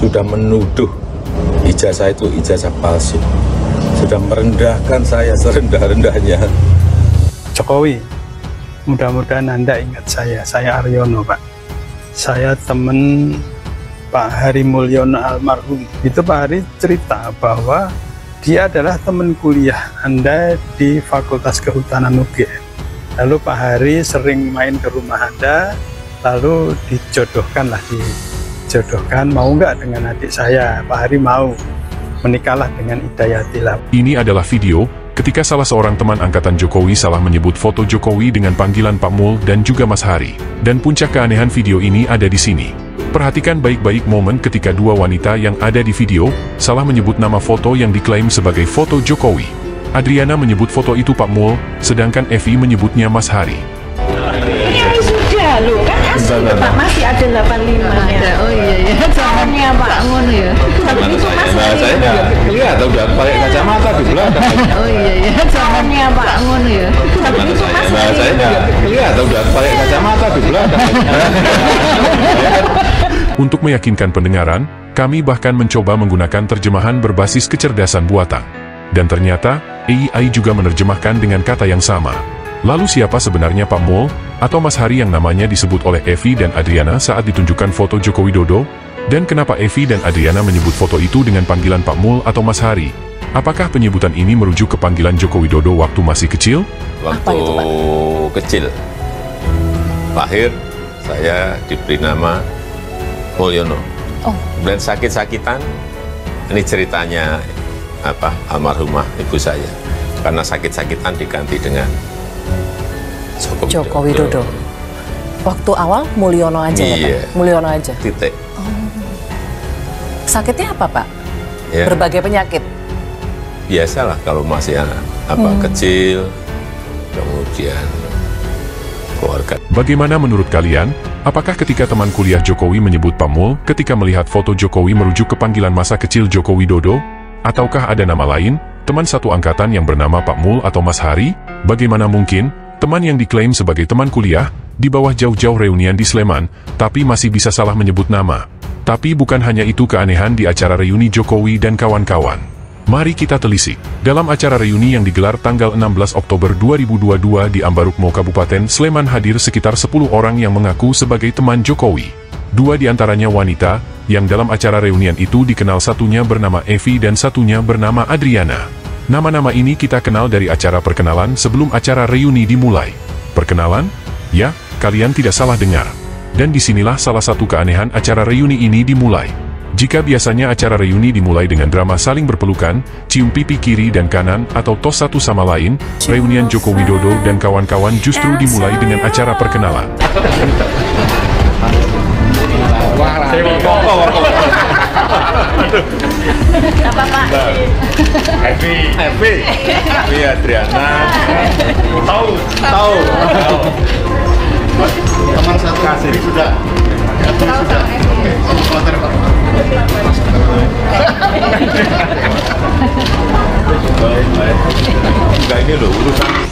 sudah menuduh ijazah itu ijazah palsu, sudah merendahkan saya serendah-rendahnya. Jokowi, mudah-mudahan Anda ingat saya Aryono Pak. Saya teman Pak Hari Mulyono almarhum. Itu Pak Hari cerita bahwa dia adalah teman kuliah Anda di Fakultas Kehutanan UGM. Lalu Pak Hari sering main ke rumah Anda, lalu dijodohkan, mau nggak dengan adik saya? Pak Hari mau, menikahlah dengan Hidayatilah. Ini adalah video ketika salah seorang teman angkatan Jokowi salah menyebut foto Jokowi dengan panggilan Pak Mul dan juga Mas Hari. Dan puncak keanehan video ini ada di sini. Perhatikan baik-baik momen ketika dua wanita yang ada di video salah menyebut nama foto yang diklaim sebagai foto Jokowi. Adriana menyebut foto itu Pak Mul, sedangkan Evi menyebutnya Mas Hari. Ini sudah loh, kan asli Pak, masih ada 85-nya. Oh iya, Soalnya Pak ngono ya. Itu Mas Hari. Saya nggak kelihatan, udah pakai kacamata di belakang. Oh iya, Soalnya Pak ngono ya. Itu Mas Hari. Saya nggak kelihatan, udah pakai kacamata di belakang. Untuk meyakinkan pendengaran, kami bahkan mencoba menggunakan terjemahan berbasis kecerdasan buatan. Dan ternyata, AI juga menerjemahkan dengan kata yang sama. Lalu siapa sebenarnya Pak Mul, atau Mas Hari yang namanya disebut oleh Evi dan Adriana saat ditunjukkan foto Joko Widodo? Dan kenapa Evi dan Adriana menyebut foto itu dengan panggilan Pak Mul atau Mas Hari? Apakah penyebutan ini merujuk ke panggilan Joko Widodo waktu masih kecil? Waktu kecil, lahir, saya diberi nama Mulyono. Kemudian sakit-sakitan, ini ceritanya almarhumah ibu saya. Karena sakit-sakitan diganti dengan Joko Widodo. Waktu awal Mulyono aja ya Pak? Mulyono aja? Titik. Sakitnya apa Pak? Ya, berbagai penyakit? biasalah kalau masih kecil, kemudian keluarga. Bagaimana menurut kalian? Apakah ketika teman kuliah Jokowi menyebut Pak Mul ketika melihat foto Jokowi merujuk ke panggilan masa kecil Joko Widodo? Ataukah ada nama lain, teman satu angkatan yang bernama Pak Mul atau Mas Hari? Bagaimana mungkin, teman yang diklaim sebagai teman kuliah, di bawah jauh-jauh reunian di Sleman, tapi masih bisa salah menyebut nama? Tapi bukan hanya itu keanehan di acara reuni Jokowi dan kawan-kawan. Mari kita telisik. Dalam acara reuni yang digelar tanggal 16 Oktober 2022 di Ambarukmo Kabupaten Sleman hadir sekitar 10 orang yang mengaku sebagai teman Jokowi. 2 diantaranya wanita, yang dalam acara reunian itu dikenal satunya bernama Evi dan satunya bernama Adriana. Nama-nama ini kita kenal dari acara perkenalan sebelum acara reuni dimulai. Perkenalan? Ya, kalian tidak salah dengar. Dan disinilah salah satu keanehan acara reuni ini dimulai. Jika biasanya acara reuni dimulai dengan drama saling berpelukan, cium pipi kiri dan kanan atau tos satu sama lain, reunian Joko Widodo dan kawan-kawan justru dimulai dengan acara perkenalan. Apa Pak? Evi Adriana. Tahu. Teman satu kasih sudah.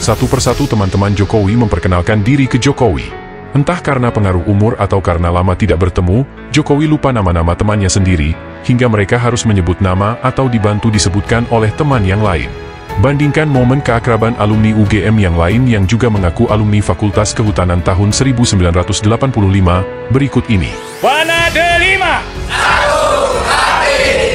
Satu persatu teman-teman Jokowi memperkenalkan diri ke Jokowi. Entah karena pengaruh umur atau karena lama tidak bertemu, Jokowi lupa nama-nama temannya sendiri, hingga mereka harus menyebut nama atau dibantu disebutkan oleh teman yang lain. Bandingkan momen keakraban alumni UGM yang lain yang juga mengaku alumni Fakultas Kehutanan tahun 1985, berikut ini. Wana delima. Satu hari,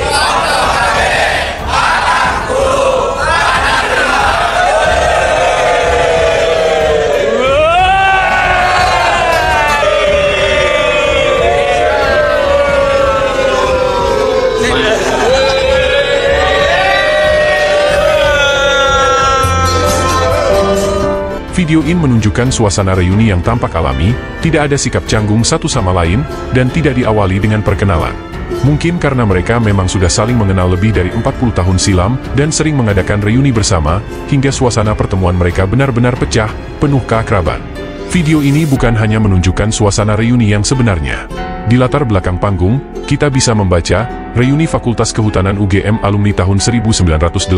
Video ini menunjukkan suasana reuni yang tampak alami, tidak ada sikap canggung satu sama lain, dan tidak diawali dengan perkenalan. Mungkin karena mereka memang sudah saling mengenal lebih dari 40 tahun silam, dan sering mengadakan reuni bersama, hingga suasana pertemuan mereka benar-benar pecah, penuh keakraban. Video ini bukan hanya menunjukkan suasana reuni yang sebenarnya. Di latar belakang panggung, kita bisa membaca, reuni Fakultas Kehutanan UGM alumni tahun 1985,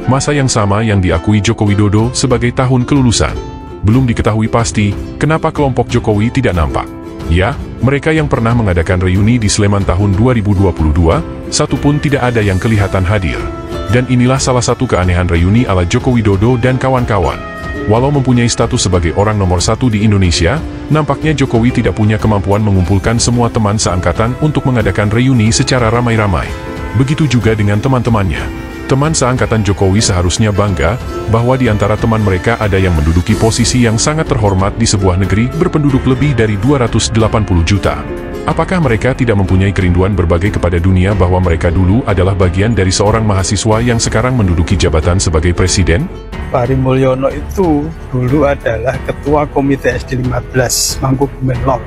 masa yang sama yang diakui Joko Widodo sebagai tahun kelulusan. Belum diketahui pasti, kenapa kelompok Jokowi tidak nampak. Ya, Mereka yang pernah mengadakan reuni di Sleman tahun 2022, satu pun tidak ada yang kelihatan hadir. Dan inilah salah satu keanehan reuni ala Joko Widodo dan kawan-kawan. Walau mempunyai status sebagai orang nomor satu di Indonesia, nampaknya Jokowi tidak punya kemampuan mengumpulkan semua teman seangkatan untuk mengadakan reuni secara ramai-ramai. Begitu juga dengan teman-temannya. Teman seangkatan Jokowi seharusnya bangga bahwa di antara teman mereka ada yang menduduki posisi yang sangat terhormat di sebuah negeri berpenduduk lebih dari 280 juta. Apakah mereka tidak mempunyai kerinduan berbagi kepada dunia bahwa mereka dulu adalah bagian dari seorang mahasiswa yang sekarang menduduki jabatan sebagai presiden? Pak Hary Mulyono itu dulu adalah Ketua Komite SD 15 Mangkubumen Lor.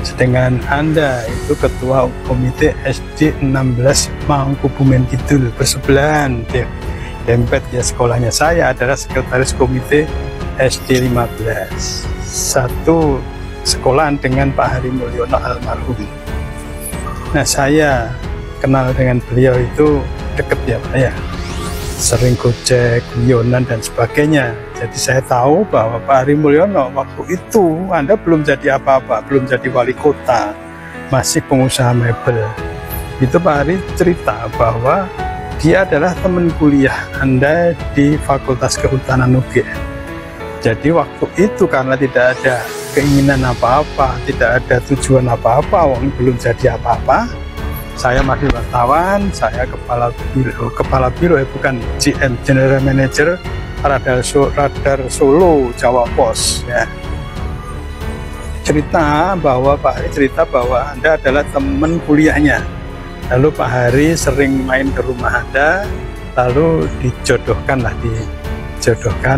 Sedangkan Anda itu Ketua Komite SD 16 Mangkubumen Kidul, bersebelahan. Dempet ya, sekolahnya saya adalah Sekretaris Komite SD 15. Satu sekolahan dengan Pak Hary Mulyono almarhum. Nah, saya kenal dengan beliau itu deket ya Pak ya. Sering gojek, guyonan dan sebagainya. Jadi saya tahu bahwa Pak Hary Mulyono waktu itu Anda belum jadi apa-apa, belum jadi wali kota, masih pengusaha mebel. Itu Pak Hary cerita bahwa dia adalah teman kuliah Anda di Fakultas Kehutanan UGM. Jadi waktu itu karena tidak ada keinginan apa-apa, tidak ada tujuan apa-apa, belum jadi apa-apa, saya masih wartawan, saya kepala biro bukan GM, General Manager Radar Solo Jawa Pos ya. Cerita bahwa Pak Hary cerita bahwa Anda adalah teman kuliahnya, lalu Pak Hary sering main ke rumah Anda, lalu dijodohkan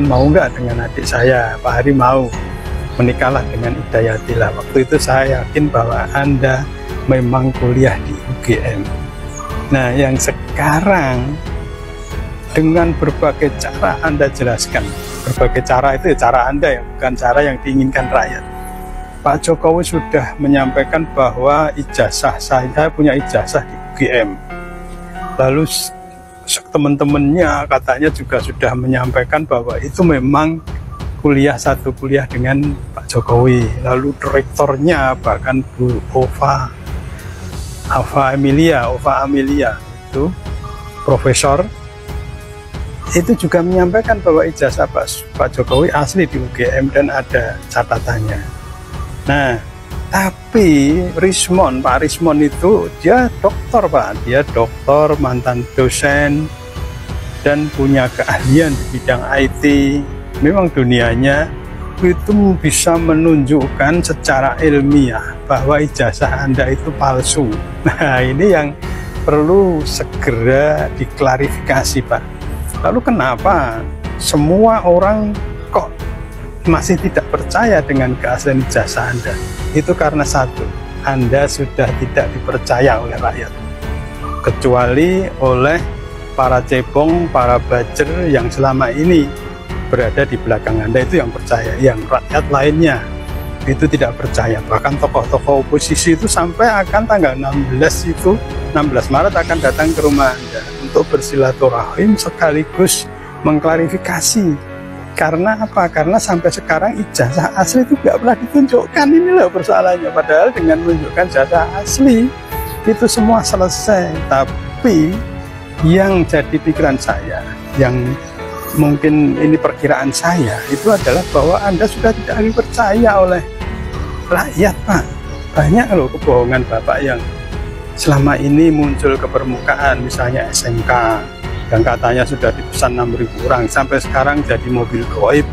mau nggak dengan adik saya. Pak Hary mau, menikahlah dengan Hidayatilah. Waktu itu saya yakin bahwa Anda memang kuliah di UGM. Nah, yang sekarang dengan berbagai cara Anda jelaskan, berbagai cara itu ya cara Anda ya, bukan cara yang diinginkan rakyat. Pak Jokowi sudah menyampaikan bahwa ijazah saya punya ijazah di UGM. Lalu teman-temannya katanya juga sudah menyampaikan bahwa itu memang satu kuliah dengan Pak Jokowi. Lalu rektornya bahkan Bu Ova Amelia itu profesor itu juga menyampaikan bahwa ijazah Pak Jokowi asli di UGM dan ada catatannya. Nah, tapi Pak Rismon itu dia doktor Pak, dia doktor, mantan dosen dan punya keahlian di bidang IT. Memang dunianya itu bisa menunjukkan secara ilmiah bahwa ijazah Anda itu palsu. Nah, ini yang perlu segera diklarifikasi Pak. Lalu kenapa semua orang kok masih tidak percaya dengan keaslian ijazah Anda? Itu karena satu, Anda sudah tidak dipercaya oleh rakyat, kecuali oleh para cebong, para bajer yang selama ini berada di belakang Anda, itu yang percaya. Yang rakyat lainnya itu tidak percaya. Bahkan tokoh-tokoh oposisi itu sampai akan tanggal 16 Maret akan datang ke rumah Anda untuk bersilaturahim sekaligus mengklarifikasi. Karena apa? Karena sampai sekarang ijazah asli itu nggak pernah ditunjukkan. Inilah persoalannya. Padahal dengan menunjukkan ijazah asli itu semua selesai. Tapi yang jadi pikiran saya, yang mungkin ini perkiraan saya, itu adalah bahwa Anda sudah tidak dipercaya oleh rakyat Pak. Banyak loh kebohongan Bapak yang selama ini muncul ke permukaan, misalnya SMK yang katanya sudah dipesan 6.000 orang, sampai sekarang jadi mobil gaib,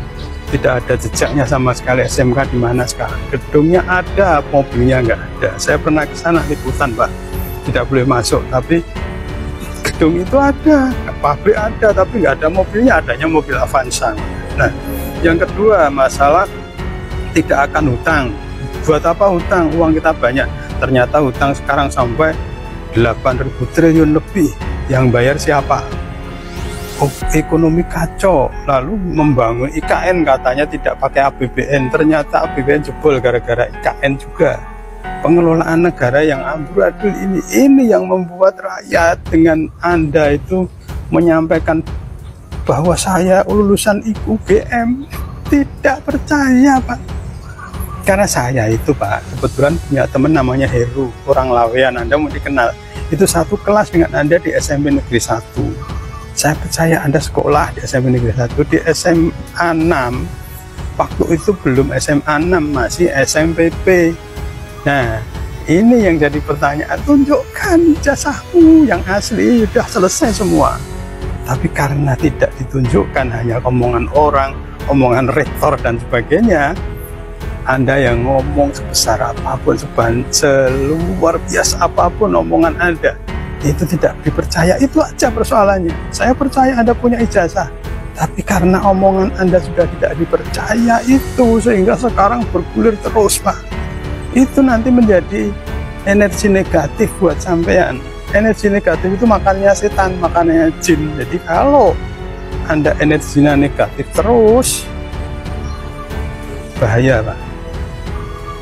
tidak ada jejaknya sama sekali. SMK di mana sekarang? Gedungnya ada, mobilnya nggak ada. Saya pernah ke sana liputan Pak, tidak boleh masuk, tapi gedung itu ada, pabrik ada, tapi nggak ada mobilnya, adanya mobil Avanza. Nah, yang kedua masalah tidak akan hutang. Buat apa hutang? Uang kita banyak. Ternyata hutang sekarang sampai 8.000 triliun lebih. Yang bayar siapa? Ekonomi kacau. Lalu membangun IKN katanya tidak pakai APBN. Ternyata APBN jebol gara-gara IKN juga. Pengelolaan negara yang amburadul ini yang membuat rakyat dengan Anda itu menyampaikan bahwa saya lulusan UGM tidak percaya Pak. Karena saya itu Pak, kebetulan punya teman namanya Heru, orang Lawean, Anda mungkin kenal. Itu satu kelas dengan Anda di SMP Negeri 1. Saya percaya Anda sekolah di SMP Negeri 1, di SMA 6. Waktu itu belum SMA 6, masih SMPP. Nah, ini yang jadi pertanyaan, tunjukkan ijazahmu yang asli, sudah selesai semua. Tapi karena tidak ditunjukkan, hanya omongan orang, omongan rektor dan sebagainya, Anda yang ngomong sebesar apapun, seluar biasa apapun omongan Anda, itu tidak dipercaya. Itu aja persoalannya. Saya percaya Anda punya ijazah, tapi karena omongan Anda sudah tidak dipercaya itu, sehingga sekarang bergulir terus Pak. Itu nanti menjadi energi negatif buat sampean. Energi negatif itu makannya setan, makannya jin. Jadi kalau Anda energinya negatif terus, bahaya Pak.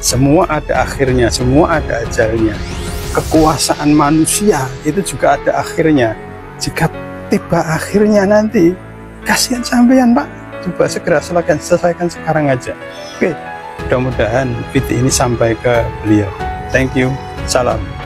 Semua ada akhirnya, semua ada ajalnya. Kekuasaan manusia itu juga ada akhirnya. Jika tiba akhirnya nanti, kasihan sampean Pak. Coba segera selesaikan sekarang aja. Oke, mudah-mudahan video ini sampai ke beliau. Thank you, salam.